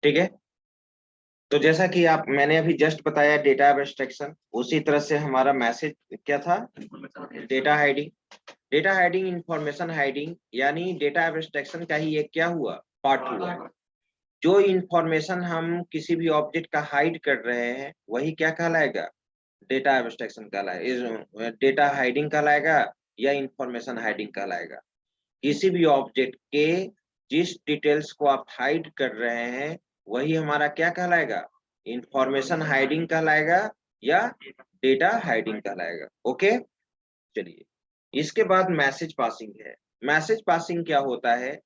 ठीक है। तो जैसा कि आप मैंने अभी जस्ट बताया डेटा एब्स्ट्रैक्शन, उसी तरह से हमारा मैसेज क्या था, data hiding. Data hiding information hiding, यानी डेटा एब्स्ट्रैक्शन का ही एक क्या हुआ, पार्ट हुआ। जो इंफॉर्मेशन हम किसी भी ऑब्जेक्ट का हाइड कर रहे हैं वही क्या कहलाएगा, डेटा एब्स्ट्रैक्शन कहलाएगा, डेटा हाइडिंग कहलाएगा या इंफॉर्मेशन हाइडिंग कहलाएगा। किसी भी ऑब्जेक्ट के जिस डिटेल्स को आप हाइड कर रहे हैं वही हमारा क्या कहलाएगा, इंफॉर्मेशन हाइडिंग कहलाएगा या डेटा हाइडिंग कहलाएगा। ओके, चलिए इसके बाद मैसेज पासिंग है। मैसेज पासिंग क्या होता है,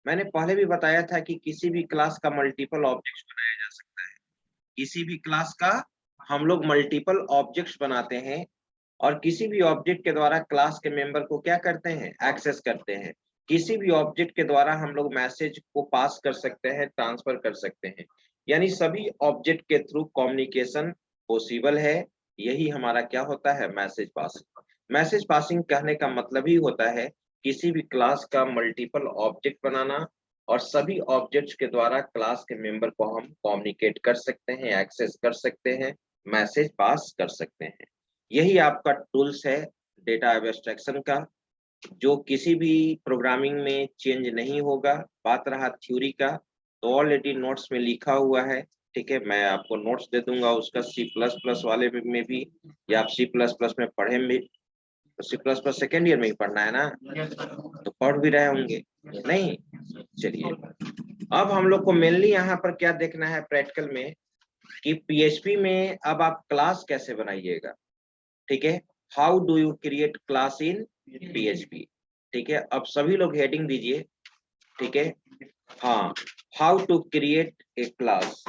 मैंने पहले भी बताया था कि किसी भी क्लास का मल्टीपल ऑब्जेक्ट्स बनाया जा सकता है। किसी भी क्लास का हम लोग मल्टीपल ऑब्जेक्ट्स बनाते हैं और किसी भी ऑब्जेक्ट के द्वारा क्लास के मेंबर को क्या करते हैं, एक्सेस करते हैं। किसी भी ऑब्जेक्ट के द्वारा हम लोग मैसेज को पास कर सकते हैं, ट्रांसफर कर सकते हैं, यानी सभी ऑब्जेक्ट के थ्रू कम्युनिकेशन पॉसिबल है। यही हमारा क्या होता है, मैसेज पासिंग। मैसेज पासिंग कहने का मतलब ही होता है किसी भी क्लास का मल्टीपल ऑब्जेक्ट बनाना और सभी ऑब्जेक्ट्स के द्वारा क्लास के मेंबर को हम कम्युनिकेट कर सकते हैं, एक्सेस कर सकते हैं, मैसेज पास कर सकते हैं। यही आपका टूल्स है डेटा एब्स्ट्रैक्शन का, जो किसी भी प्रोग्रामिंग में चेंज नहीं होगा। बात रहा थ्योरी का, तो ऑलरेडी नोट्स में लिखा हुआ है। ठीक है, मैं आपको नोट्स दे दूंगा उसका, सी प्लस प्लस वाले में भी, या आप सी प्लस प्लस में पढ़े भी, C plus plus second year में ही पढ़ना है ना, तो पढ़ भी रहे होंगे नहीं। चलिए अब हम लोग को मेनली यहाँ पर क्या देखना है प्रैक्टिकल में, कि पीएचपी में अब आप क्लास कैसे बनाइएगा। ठीक है, how do you create class in PHP. ठीक है, अब सभी लोग हेडिंग दीजिए। ठीक है, हाँ, how to create a class.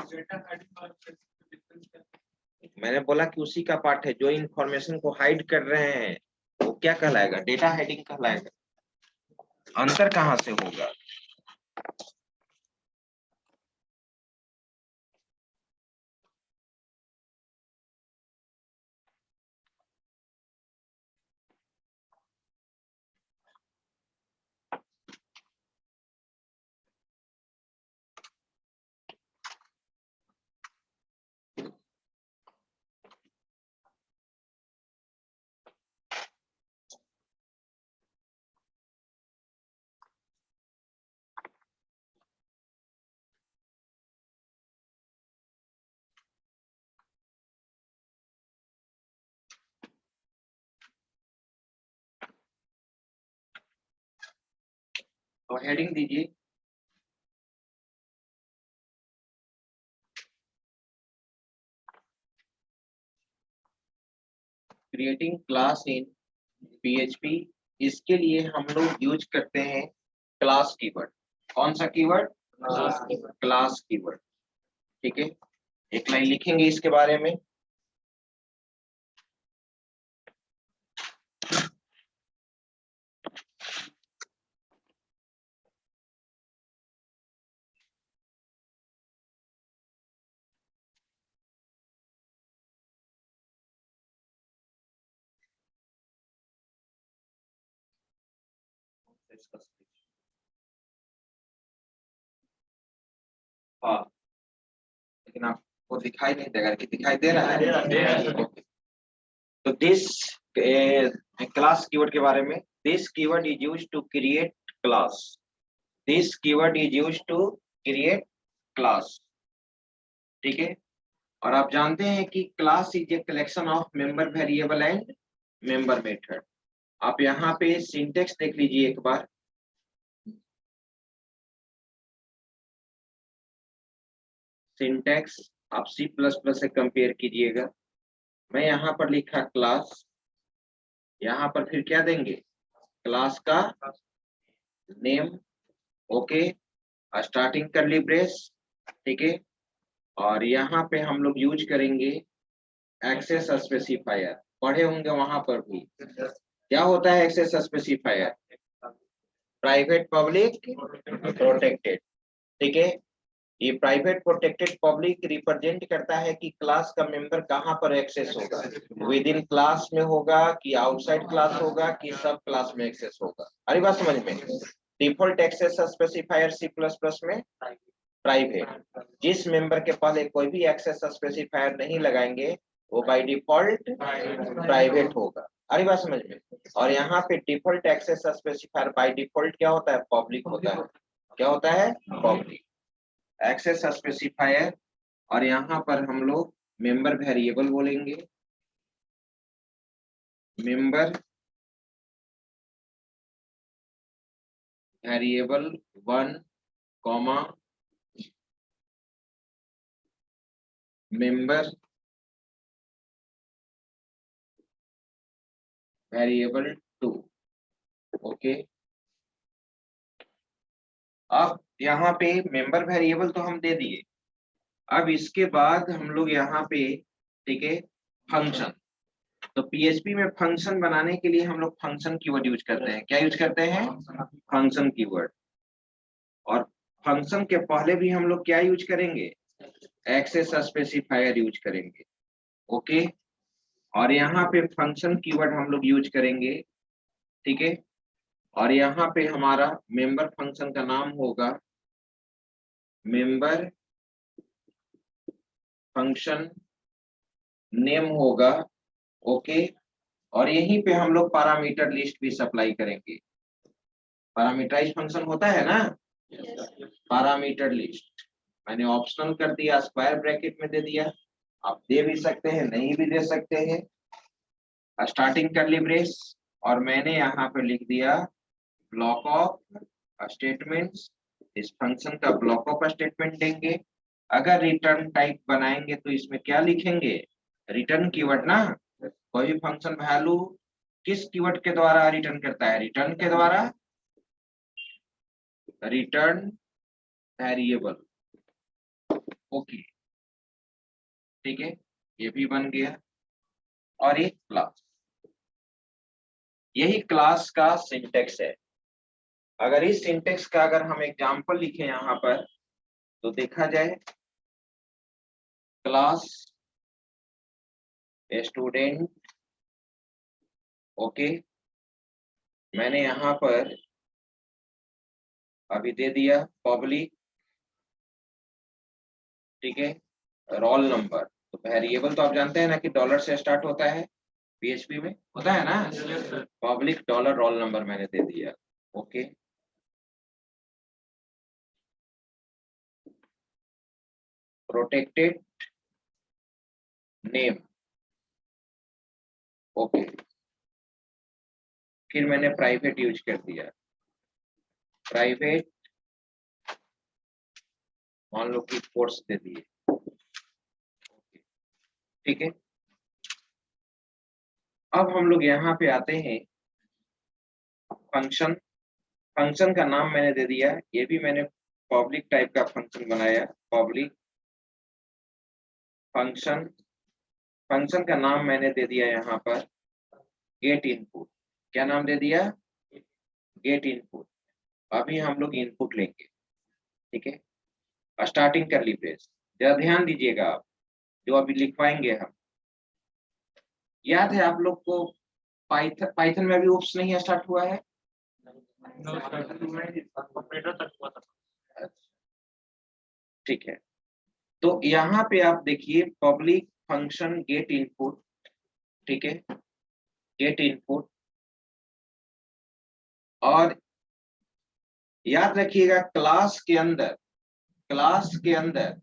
मैंने बोला कि उसी का पार्ट है, जो इंफॉर्मेशन को हाइड कर रहे हैं वो क्या कहलाएगा, डेटा हाइडिंग कहलाएगा। अंतर कहाँ से होगा, तो हेडिंग दीजिए। क्रिएटिंग क्लास इन पीएचपी, इसके लिए हम लोग यूज करते हैं क्लास कीवर्ड। कौन सा कीवर्ड, क्लास कीवर्ड। ठीक है, एक लाइन लिखेंगे इसके बारे में। हाँ, लेकिन आपको दिखाई नहीं देगा कि दिखाई दे रहा है। Okay. तो दिस क्लास कीवर्ड के बारे में, this keyword is use to create class. This keyword is use to create class. ठीक है, और आप जानते हैं कि class is a collection of member variable and member method. आप यहाँ पे सिंटेक्स देख लीजिए एक बार। सिंटेक्स आप सी प्लस प्लस से कंपेयर कीजिएगा। मैं यहाँ पर लिखा क्लास, यहाँ पर फिर क्या देंगे, क्लास का नेम। ओके, स्टार्टिंग करली ब्रेस। ठीक है, और यहाँ पे हम लोग यूज करेंगे एक्सेस स्पेसिफायर। पढ़े होंगे वहां पर भी, क्या होता है access specifier, private public protected. ठीक है, ये प्राइवेट प्रोटेक्टेड पब्लिक रिप्रेजेंट करता है कि क्लास का मेंबर कहाँ पर एक्सेस होगा, विद इन क्लास में होगा कि आउटसाइड क्लास होगा कि सब क्लास में एक्सेस होगा। अरे बात समझ में। Default access specifier C plus plus में प्राइवेट। जिस मेंबर के पहले कोई भी एक्सेस स्पेसिफायर नहीं लगाएंगे वो बाय डिफॉल्ट प्राइवेट होगा। अरे बात समझ में। और यहाँ पे default access specifier by default क्या होता है, पब्लिक होता है। क्या होता है, पब्लिक एक्सेस स्पेसिफायर। और यहाँ पर हम लोग मेंबर वेरिएबल बोलेंगे, member variable 1 comma member variable 2। Okay, अब यहाँ पे मेंबर वेरिएबल तो हम दे दिए। अब इसके बाद हम लोग यहाँ पे, ठीक है, फंक्शन। तो पीएचपी में फंक्शन बनाने के लिए हम लोग फंक्शन कीवर्ड यूज करते हैं। क्या यूज करते हैं, फंक्शन कीवर्ड। और फंक्शन के पहले भी हम लोग क्या यूज करेंगे, एक्सेस स्पेसिफायर यूज करेंगे। ओके, और यहाँ पे फंक्शन कीवर्ड हम लोग यूज करेंगे, ठीक है। और यहाँ पे हमारा मेंबर फंक्शन का नाम होगा मेंबर फंक्शन नेम होगा। ओके, और यहीं पे हम लोग पैरामीटर लिस्ट भी सप्लाई करेंगे। पैरामीटराइज फंक्शन होता है ना, पैरामीटर लिस्ट मैंने ऑप्शनल कर दिया, स्क्वायर ब्रैकेट में दे दिया। आप दे भी सकते हैं, नहीं भी दे सकते हैं। स्टार्टिंग कर्ली ब्रेस, और मैंने यहाँ पे लिख दिया ब्लॉक ऑफ स्टेटमेंट्स। इस फंक्शन का ब्लॉक ऑफ स्टेटमेंट देंगे। अगर रिटर्न टाइप बनाएंगे तो इसमें क्या लिखेंगे, रिटर्न कीवर्ड ना। कोई भी फंक्शन वैल्यू किस कीवर्ड के द्वारा रिटर्न करता है, रिटर्न के द्वारा, रिटर्न वेरिएबल। ओके, ठीक है, ये भी बन गया। और एक क्लास, यही क्लास का सिंटेक्स है। अगर इस सिंटेक्स का अगर हम एग्जांपल लिखें यहाँ पर तो देखा जाए, क्लास स्टूडेंट। ओके, मैंने यहाँ पर अभी दे दिया पब्लिक, ठीक है, रोल नंबर। तो वेरिएबल तो आप जानते हैं ना कि डॉलर से स्टार्ट होता है, पीएचपी में होता है ना, पब्लिक डॉलर रोल नंबर मैंने दे दिया। Okay, protected name. ओके, फिर मैंने प्राइवेट यूज कर दिया, प्राइवेट मान लो कि कोर्स दे दिए। ठीक है, अब हम लोग यहाँ पे आते हैं फंक्शन। फंक्शन का नाम मैंने दे दिया, ये भी मैंने पब्लिक टाइप का फंक्शन बनाया, पब्लिक फंक्शन। फंक्शन का नाम मैंने दे दिया यहाँ पर गेट इनपुट। क्या नाम दे दिया, गेट इनपुट। अभी हम लोग इनपुट लेंगे, ठीक है। स्टार्टिंग कर्ली ब्रेस, जरा ध्यान दीजिएगा आप, जो अभी लिखवाएंगे हम। याद है आप लोग को पाइथन, पाइथन में अभी ओप्स नहीं स्टार्ट हुआ है, ठीक है। तो यहाँ पे आप देखिए पब्लिक फंक्शन गेट इनपुट, ठीक है, गेट इनपुट। और याद रखिएगा क्लास के अंदर, क्लास के अंदर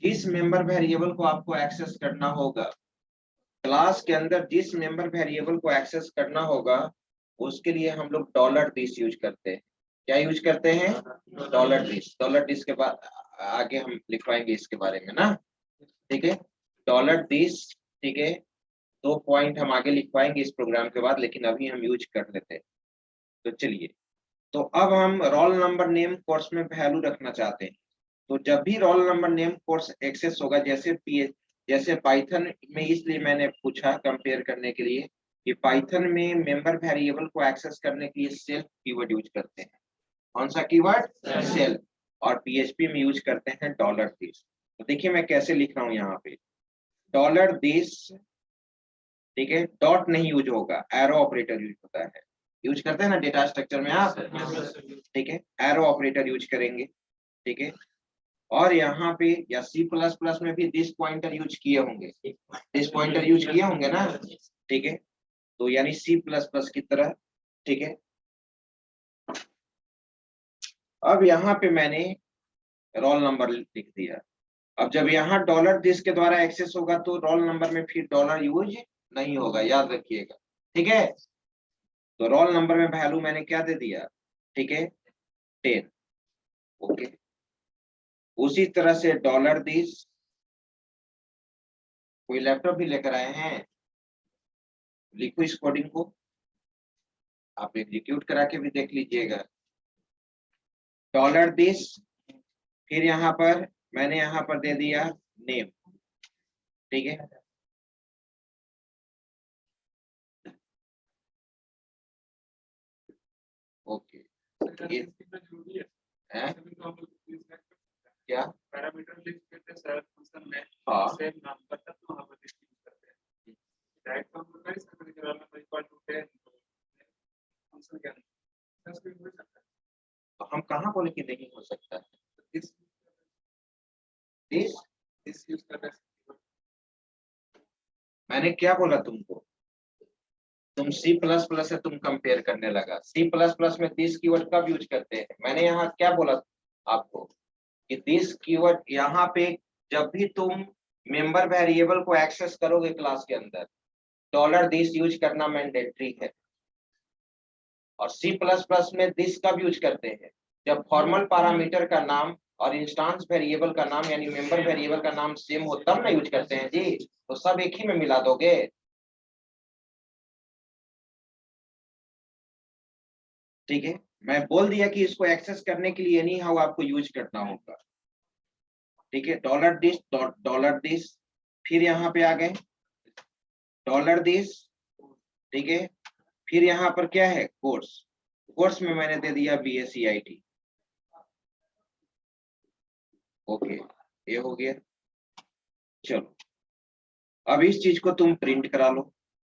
जिस मेंबर वेरिएबल को आपको एक्सेस करना होगा, क्लास के अंदर जिस मेंबर वेरिएबल को एक्सेस करना होगा उसके लिए हम लोग डॉलर दिस यूज करते हैं। क्या यूज करते हैं, डॉलर दिस। डॉलर दिस के बाद आगे हम लिखवाएंगे इसके बारे में ना, ठीक है, डॉलर दिस, ठीक है। 2 पॉइंट हम आगे लिखवाएंगे इस प्रोग्राम के बाद, लेकिन अभी हम यूज कर लेते हैं। तो चलिए, तो अब हम रोल नंबर नेम कोर्स में वैल्यू रखना चाहते हैं। तो जब भी roll number name course access होगा, जैसे पाइथन में, इसलिए मैंने पूछा कंपेयर करने के लिए कि पाइथन में मेंबर वेरिएबल को एक्सेस करने के लिए सेल्फ कीवर्ड यूज करते हैं। कौन सा कीवर्ड, सेल्फ। और पीएचपी में यूज करते हैं डॉलर दिस। तो देखिए मैं कैसे लिख रहा हूँ यहाँ पे, डॉलर दिस, ठीक है, डॉट नहीं यूज होगा, एरो ऑपरेटर यूज होता है। यूज करते हैं ना डेटा स्ट्रक्चर में आप, ठीक है, एरो ऑपरेटर यूज करेंगे, ठीक है। और यहाँ पे या सी प्लस प्लस में भी दिस पॉइंटर यूज किए होंगे, दिस पॉइंटर यूज किए होंगे ना, ठीक है। तो यानी सी प्लस प्लस की तरह, ठीक है। अब यहाँ पे मैंने रोल नंबर लिख दिया। अब जब यहाँ डॉलर दिस के द्वारा एक्सेस होगा तो रोल नंबर में फिर डॉलर यूज नहीं होगा, याद रखिएगा, ठीक है। तो रोल नंबर में वैल्यू मैंने क्या दे दिया, ठीक है, 10, ओके। उसी तरह से डॉलर दिस, कोई लैपटॉप भी लेकर आए हैं, लिखो इस कोडिंग को, आप एग्जीक्यूट करा के भी देख लीजिएगा। डॉलर दिस, फिर यहाँ पर मैंने यहाँ पर दे दिया नेम, ठीक है। ओके, क्या पैरामीटर लिख देते हैं फंक्शन में, हाँ सेम नाम का तो वहां पर यूज करते हैं। डायरेक्ट फॉर्म में कैसे करके कराना है, इक्वल टू 10 फंक्शन क्या है, इसको यूज कर सकते हैं। तो हम कहाँ बोले कि नहीं हो सकता है, दिस यूज कर रहे हैं। मैंने क्या बोला तुमको, तुम सी प्लस प्लस से तुम कंपेयर करने लगा। सी प्लस प्लस में दिस कीवर्ड कब यूज करते हैं, मैंने यहाँ क्या बोला आपको कि दिस कीवर्ड यहाँ पे जब भी तुम मेंबर वेरिएबल को एक्सेस करोगे क्लास के अंदर, डॉलर दिस यूज करना मैंडेटरी है। और सी प्लस प्लस में दिस कब यूज करते हैं, जब फॉर्मल पैरामीटर का नाम और इंस्टेंस वेरिएबल का नाम यानी मेंबर वेरिएबल का नाम सेम हो तब ना यूज करते हैं जी। तो सब एक ही में मिला दोगे, ठीक है। मैं बोल दिया कि इसको एक्सेस करने के लिए एनी हाउ आपको यूज करना होगा, ठीक है। डॉलर दिस, फिर यहाँ पे आ गए डॉलर दिस, ठीक है। फिर यहाँ पर क्या है, कोर्स, कोर्स में मैंने दे दिया BSCIT, ओके, ये हो गया। चलो अब इस चीज को तुम प्रिंट करा लो।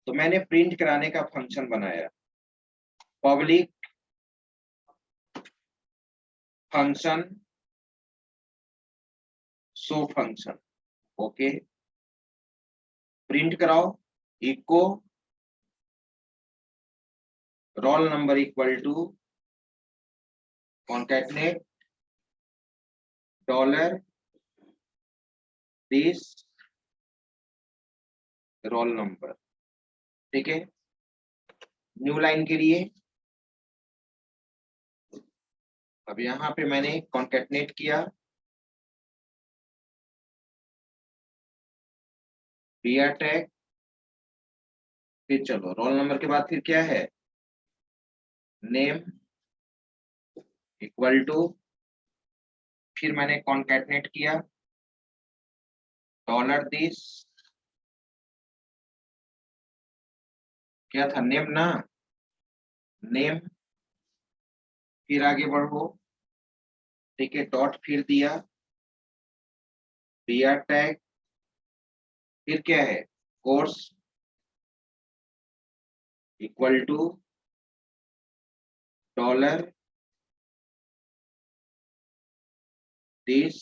तो मैंने प्रिंट कराने का फंक्शन बनाया, public function show function, okay. Print कराओ echo roll number equal to concatenate dollar this roll number, ठीक है। न्यू लाइन के लिए अब यहाँ पे मैंने कॉन्कैटनेट किया br टैग, फिर चलो रोल नंबर के बाद फिर क्या है, नेम इक्वल टू, फिर मैंने कॉन्कैटनेट किया डॉलर दिस, क्या था नेम ना, नेम, फिर आगे बढ़ो, ठीक है, डॉट फिर दिया br टैग, फिर क्या है, course equal to dollar this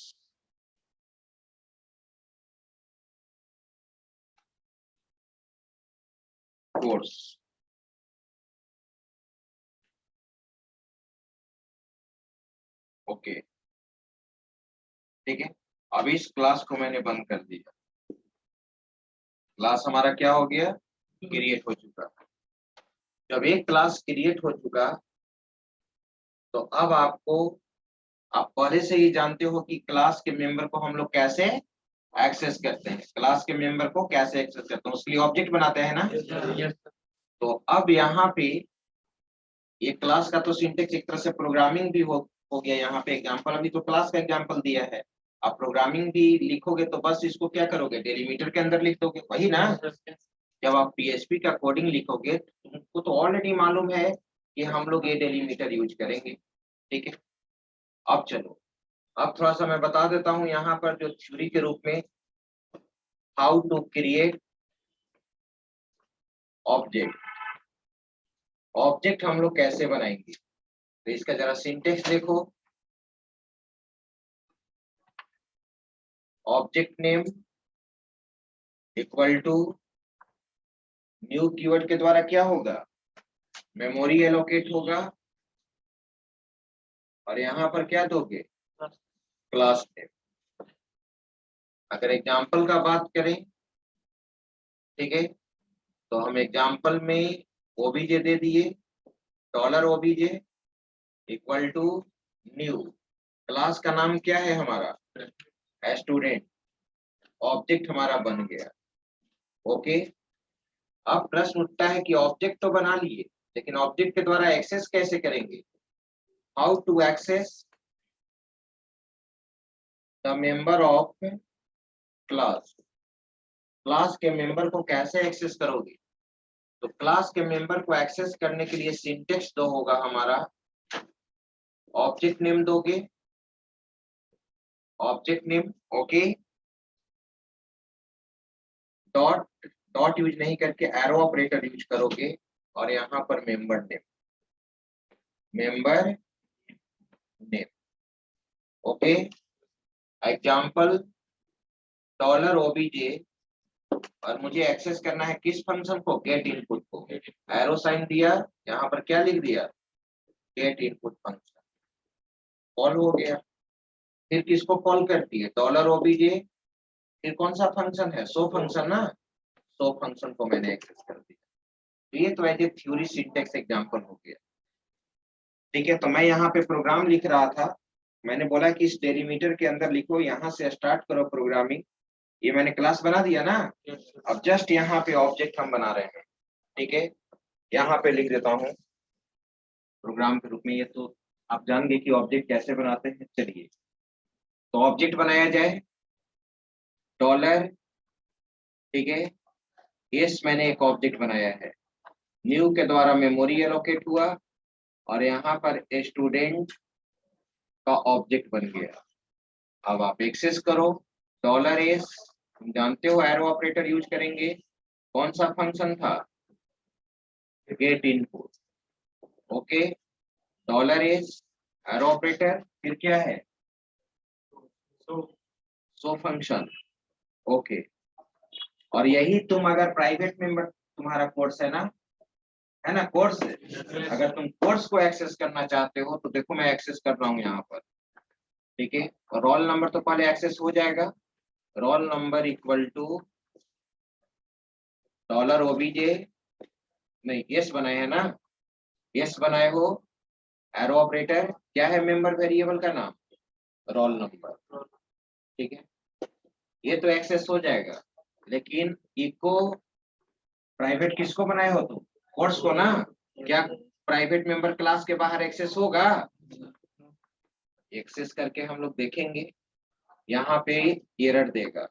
course, okay, ठीक है। अब इस क्लास को मैंने बंद कर दिया, क्लास हमारा क्या हो गया, क्रिएट हो चुका। जब एक क्लास क्रिएट हो चुका तो अब आपको, आप पहले से ही जानते हो कि क्लास के मेंबर को हम लोग कैसे एक्सेस करते हैं, क्लास के मेंबर को कैसे एक्सेस करते हैं, उसके लिए ऑब्जेक्ट बनाते हैं ना। तो अब यहाँ पे ये क्लास का तो सिंटेक्स एक तरह से प्रोग्रामिंग भी हो गया। यहाँ पे एग्जांपल, अभी तो क्लास का एग्जांपल दिया है, आप प्रोग्रामिंग भी लिखोगे तो बस इसको क्या करोगे, डेलीमीटर के अंदर लिख दोगे, वही ना। जब आप PHP का कोडिंग लिखोगे तुमको तो ऑलरेडी मालूम है कि हम लोग ये डेलीमीटर यूज करेंगे, ठीक है। अब चलो, अब थोड़ा सा मैं बता देता हूँ यहाँ पर जो थ्योरी के रूप में, how to create object, object हम लोग कैसे बनाएंगे। तो इसका जरा सिंटेक्स देखो, object name equal to new keyword के द्वारा क्या होगा, मेमोरी एलोकेट होगा, और यहाँ पर क्या दोगे, क्लास नेम। अगर एग्जाम्पल का बात करें, ठीक है, तो हम एग्जाम्पल में ओबीजे दे दिए, dollar OBJ equal to new, class का नाम क्या है हमारा स्टूडेंट, ऑब्जेक्ट हमारा बन गया। ओके, अब प्रश्न उठता है कि ऑब्जेक्ट तो बना लिए, लेकिन ऑब्जेक्ट के द्वारा एक्सेस कैसे करेंगे, how to access the member of class, class के मेंबर को कैसे एक्सेस करोगे। तो क्लास के मेंबर को एक्सेस करने के लिए सिंटेक्स दो होगा हमारा, ऑब्जेक्ट नेम दोगे, object name, okay, dot dot use नहीं करके एरो ऑपरेटर यूज करोगे, और यहाँ पर member name, member name, okay. Example dollar OBJ, और मुझे एक्सेस करना है किस फंक्शन को, गेट इनपुट को, एरो साइन दिया, यहाँ पर क्या लिख दिया, गेट इनपुट फंक्शन, कॉल हो गया। फिर किसको कॉल करती है, डॉलर ओबीजे, फिर कौन सा फंक्शन है, सो फंक्शन ना, सो फंक्शन को मैंने एक्सेस कर दिया। तो ये तो as a theory syntax example हो गया, ठीक है। तो मैं यहाँ पे प्रोग्राम लिख रहा था, मैंने बोला कि इस डेलीमीटर के अंदर लिखो, यहाँ से स्टार्ट करो प्रोग्रामिंग, ये मैंने क्लास बना दिया ना। अब जस्ट यहाँ पे ऑब्जेक्ट हम बना रहे हैं, ठीक है, यहाँ पे लिख देता हूँ प्रोग्राम के रूप में। ये तो आप जान गए कि ऑब्जेक्ट कैसे बनाते हैं। चलिए, तो ऑब्जेक्ट बनाया जाए, डॉलर, ठीक है, यस, मैंने एक ऑब्जेक्ट बनाया है, न्यू के द्वारा मेमोरी एलोकेट हुआ, और यहाँ पर स्टूडेंट का ऑब्जेक्ट बन गया। अब आप एक्सेस करो, डॉलर एस, तुम जानते हो एरो ऑपरेटर यूज करेंगे, कौन सा फंक्शन था, get input, okay, dollar S, arrow operator, फिर क्या है, सो फंक्शन, ओके। और यही तुम अगर प्राइवेट मेंबर, तुम्हारा कोर्स है ना कोर्स, अगर तुम कोर्स को एक्सेस करना चाहते हो तो देखो मैं एक्सेस कर रहा हूँ यहाँ पर, ठीक है। रोल नंबर तो पहले एक्सेस हो जाएगा, roll number equal to dollar OBJ, नहीं यस बनाए है ना, यस बनाए हो, एरो ऑपरेटर, क्या है मेंबर वेरिएबल का नाम, रोल नंबर, ठीक है। ये तो एक्सेस हो जाएगा, लेकिन इको प्राइवेट किसको बनाए हो तुम, कोर्स को ना, क्या प्राइवेट मेंबर क्लास के बाहर एक्सेस होगा, एक्सेस करके हम लोग देखेंगे, यहाँ पे एरर देगा,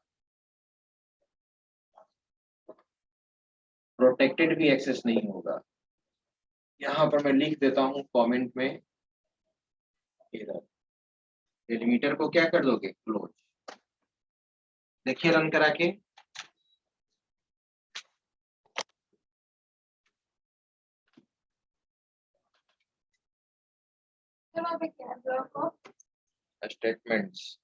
प्रोटेक्टेड भी एक्सेस नहीं होगा। यहाँ पर मैं लिख देता हूँ कमेंट में एरर, डेलीमीटर को क्या कर दोगे, क्लोज। देखिए रन करा के, स्टेटमेंट्स,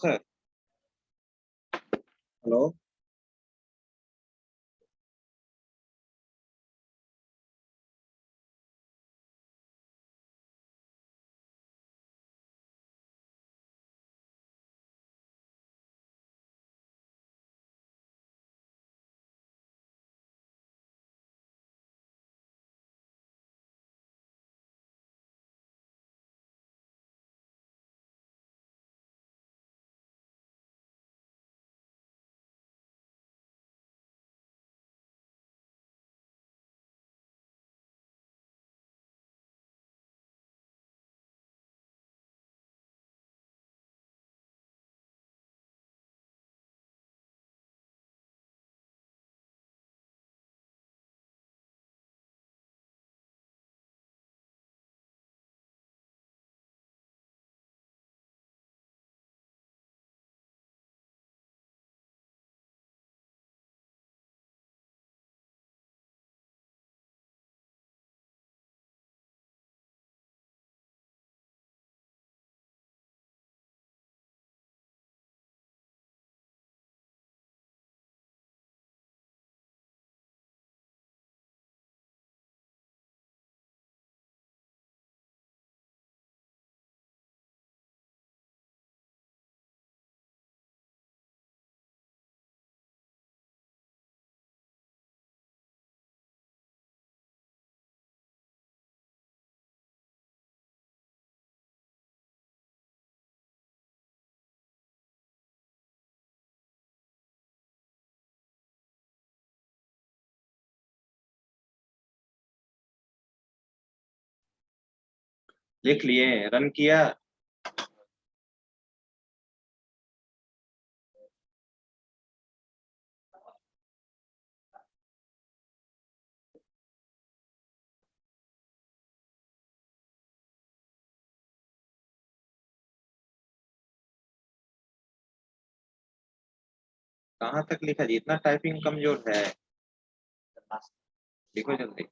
सर हेलो। लिख लिए, रन किया। कहाँ तक लिखा जी? इतना टाइपिंग कमजोर है? लिखो जल्दी।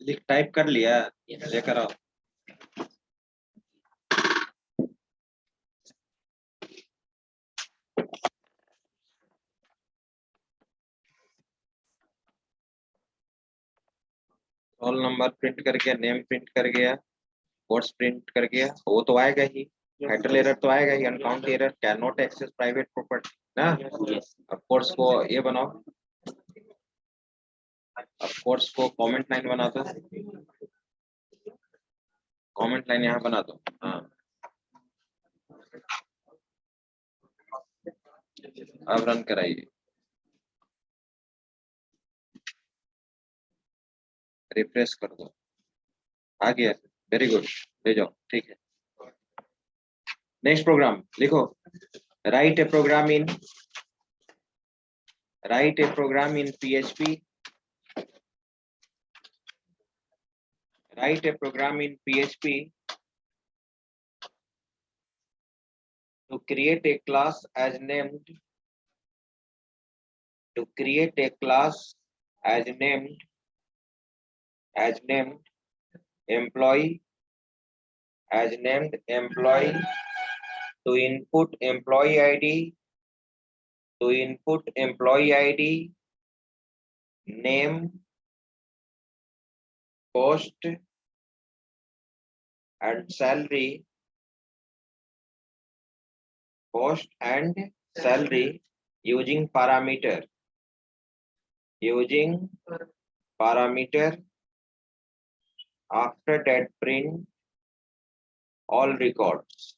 लिख टाइप कर लिया, लेकर आओ। रोल नंबर प्रिंट कर गया, नेम प्रिंट कर गया, कोर्स प्रिंट कर गया, वो तो आएगा ही। हेडर एरर तो आएगा ही, uncaught error, can not access private property ना। अब कोर्स को ये बनाओ, अब कोर्स को कमेंट लाइन बना दो, कमेंट लाइन यहाँ बना दो। हाँ, अब रन कराइए, रिफ्रेश कर दो, आ गया। वेरी गुड, ले जाओ, ठीक है। नेक्स्ट प्रोग्राम लिखो, write a program in PHP, write a program in PHP to create a class as named employee, to input employee ID, name, post and salary using parameter after that print all records,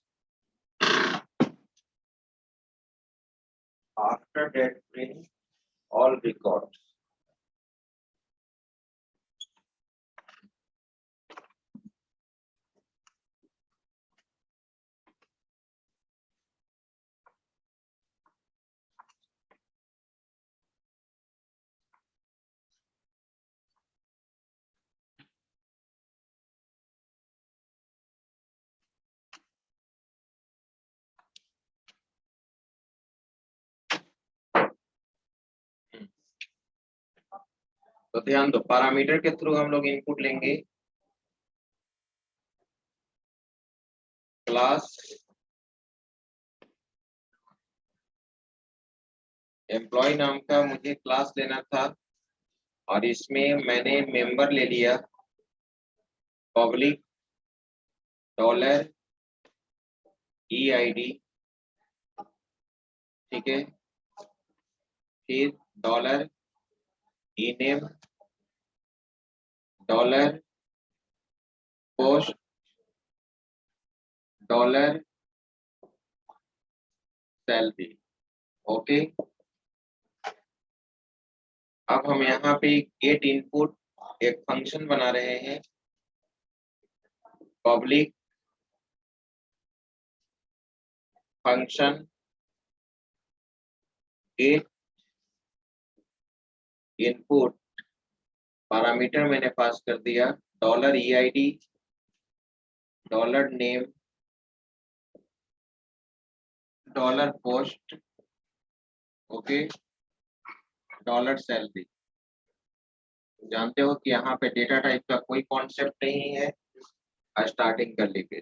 तो ध्यान दो, parameter के through हम लोग input लेंगे। Class employ नाम का मुझे क्लास लेना था, और इसमें मैंने मेंबर ले लिया, पब्लिक $EID, ठीक है। फिर $ENAME, $post, $salary, ओके। अब हम यहाँ पे गेट इनपुट एक फंक्शन बना रहे हैं, public function get input, parameter मैंने पास कर दिया $EID, $name, $post okay, dollar salary. जानते हो कि यहाँ पे डेटा टाइप का कोई कॉन्सेप्ट नहीं है, स्टार्टिंग कर लीजिए।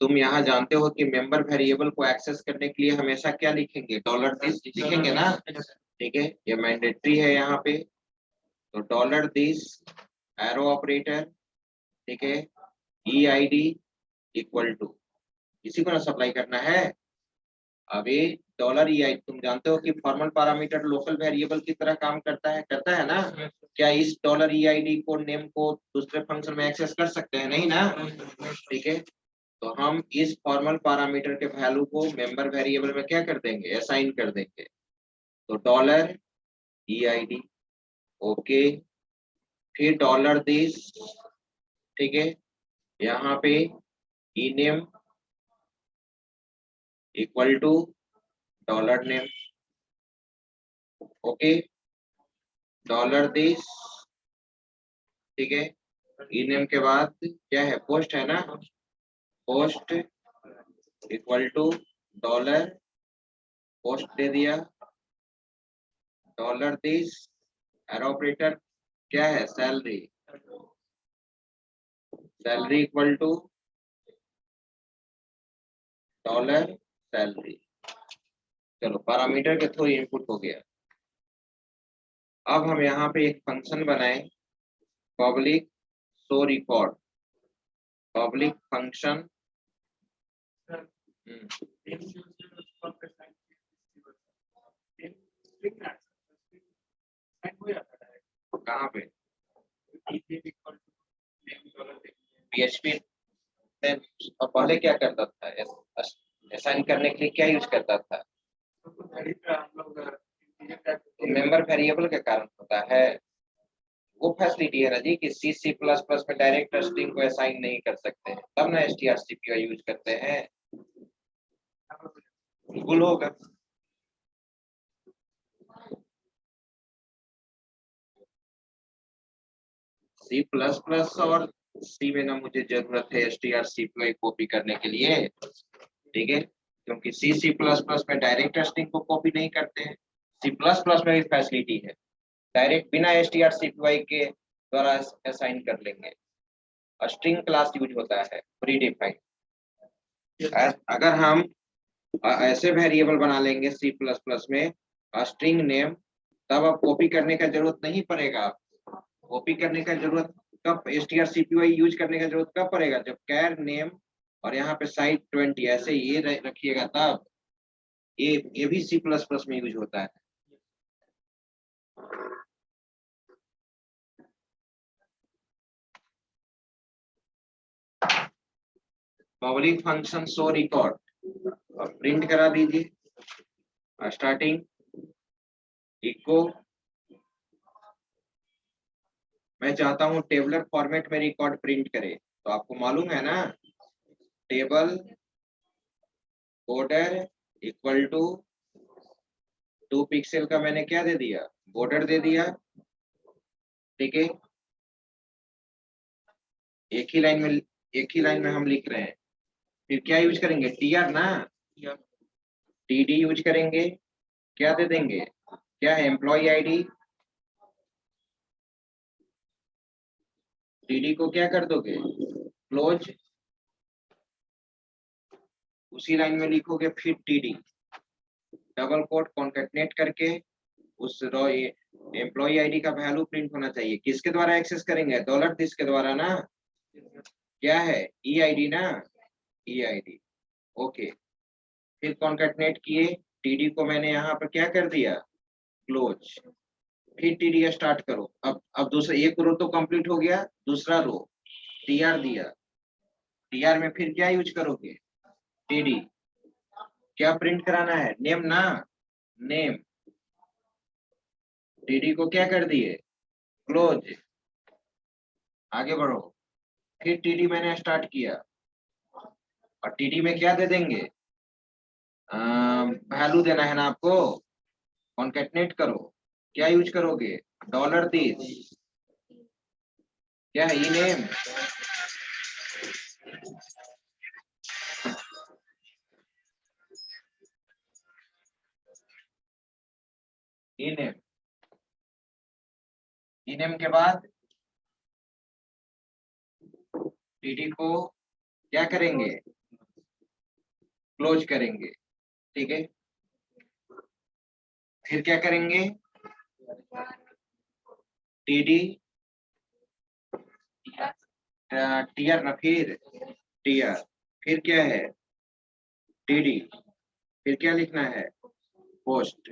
तुम यहाँ जानते हो कि मेंबर वेरिएबल को एक्सेस करने के लिए हमेशा क्या लिखेंगे, डॉलर दिस लिखेंगे ना, ठीक है, ये मैंडेटरी है यहाँ पे। तो डॉलर दिस एरो ऑपरेटर, ठीक है, EID इक्वल टू, इसी को ना सप्लाई करना है। अभी डॉलर EID तुम जानते हो कि फॉर्मल पैरामीटर लोकल वेरिएबल की तरह काम करता है ना। क्या इस डॉलर EID को नेम को दूसरे फंक्शन में एक्सेस कर सकते हैं, नहीं ना, ठीक है। तो हम इस फॉर्मल पैरामीटर के वैल्यू को मेंबर वेरिएबल में क्या कर देंगे, असाइन कर देंगे। तो डॉलर EID, ओके, फिर डॉलर दिस, ठीक है, यहाँ पे ename equal to dollar name, okay, dollar this, ठीक है, इनेम के बाद क्या है, पोस्ट है ना, post equal to dollar, post दे दिया, डॉलर दिस एरो ऑपरेटर क्या है, salary, salary equal to dollar salary. चलो पैरामीटर के थ्रू इनपुट हो गया। अब हम यहाँ पे एक फंक्शन बनाए, public show record, public function, कहाँ पे PHP और पहले क्या करता था, असाइन करने के लिए क्या यूज करता था, मेंबर वेरिएबल के कारण होता है। वो फैसिलिटी है ना जी कि C++ में डायरेक्ट स्ट्रिंग को असाइन नहीं कर सकते हैं, तब ना strcpy यूज करते हैं। बिल्कुल होगा। C++ और C में ना मुझे जरूरत है strcpy कॉपी करने के लिए, ठीक है, क्योंकि C++ में डायरेक्ट स्ट्रिंग को कॉपी नहीं करते हैं। C++ में भी फैसिलिटी है, डायरेक्ट बिना strcpy के द्वारा असाइन कर लेंगे। स्ट्रिंग क्लास यूज होता है प्री डिफाइंड। अगर हम ऐसे वेरिएबल बना लेंगे C++ में स्ट्रिंग नेम, तब अब कॉपी करने का जरूरत नहीं पड़ेगा। कॉपी करने का जरूरत कब, strcpy यूज करने का जरूरत कब पड़ेगा, जब कैर नेम और यहाँ पे साइड 20 ऐसे ये रखिएगा, तब ये भी C++ में यूज होता है। Public function show record, print करा दीजिए, स्टार्टिंग इको, मैं चाहता हूं टेबलर फॉर्मेट में रिकॉर्ड प्रिंट करे, तो आपको मालूम है ना, table border equal to 2 pixel का मैंने क्या दे दिया, बॉर्डर दे दिया, ठीक है, एक ही लाइन में हम लिख रहे हैं। फिर क्या यूज करेंगे, TR ना, TD यूज करेंगे, क्या दे देंगे, क्या है, एम्प्लॉय ID, TD को क्या कर दोगे, क्लोज, उसी लाइन में लिखोगे, फिर TD डबल कोट कॉन्केटनेट करके उस रो एम्प्लॉय ID का वैल्यू प्रिंट होना चाहिए। किसके द्वारा एक्सेस करेंगे, डॉलर दिस के द्वारा ना, क्या है, EID ना, EID, ओके, फिर कॉन्केटनेट किए, TD को मैंने यहाँ पर क्या कर दिया, क्लोज, फिर TD स्टार्ट करो। अब दूसरा एक रो तो कंप्लीट हो गया, दूसरा रो TR दिया, TR में फिर क्या यूज करोगे, TD, क्या प्रिंट कराना है, नेम ना, नेम, TD को क्या कर दिए, क्लोज, आगे बढ़ो, फिर TD मैंने स्टार्ट किया, और TD में क्या दे देंगे, वैल्यू देना है ना आपको, कॉन्केटनेट करो, क्या यूज करोगे, डॉलर दिस, क्या है, ई नेम, इनेम, इनेम के बाद टीडी को क्या करेंगे, क्लोज करेंगे, ठीक है। फिर क्या करेंगे, टीडी टीआर ना, फिर टीआर, फिर क्या है टीडी, फिर क्या लिखना है पोस्ट,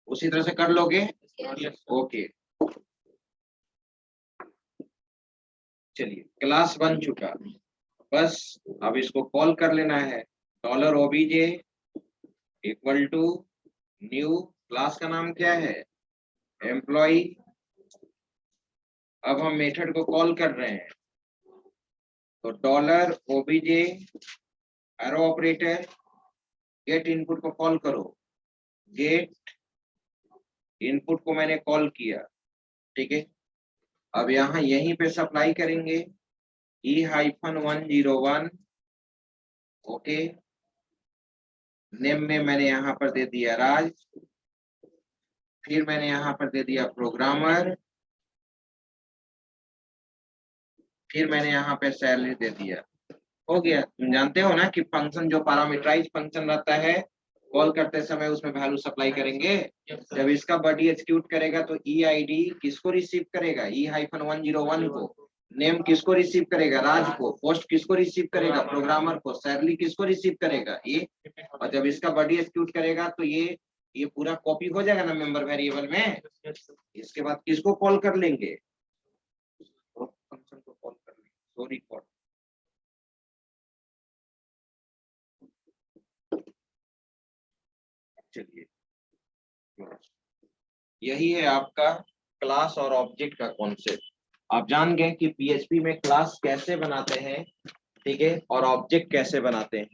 उसी तरह से कर लोगे, ओके। चलिए क्लास बन चुका, बस अब इसको कॉल कर लेना है, $obj equal to new, class का नाम क्या है एम्प्लॉय। अब हम मेथड को कॉल कर रहे हैं, तो $obj arrow operator, get input को कॉल करो, गेट इनपुट को मैंने कॉल किया, ठीक है। अब यहाँ यहीं पे सप्लाई करेंगे E-101, ओके। नेम में मैंने यहाँ पर दे दिया राज, फिर मैंने यहाँ पर दे दिया प्रोग्रामर, फिर मैंने यहाँ पे सैलरी दे दिया, हो गया। तुम जानते हो ना कि फंक्शन जो पैरामीटराइज फंक्शन रहता है, कॉल करते समय उसमें वैल्यू सप्लाई करेंगे। जब इसका बॉडी एग्जीक्यूट करेगा तो EID किसको रिसीव करेगा, E-101 को, नेम किसको रिसीव करेगा राज को, पोस्ट किसको रिसीव करेगा प्रोग्रामर को, सैलरी किसको रिसीव करेगा ये। और जब इसका बॉडी एग्जीक्यूट करेगा तो ये पूरा कॉपी हो जाएगा ना मेंबर वेरिएबल में। इसके बाद किसको कॉल कर लेंगे, फंक्शन को कॉल कर लेंगे, सॉरी फॉर, चलिए यही है आपका क्लास और ऑब्जेक्ट का कॉन्सेप्ट। आप जान गए कि पीएचपी में क्लास कैसे बनाते हैं, ठीक है, और ऑब्जेक्ट कैसे बनाते हैं।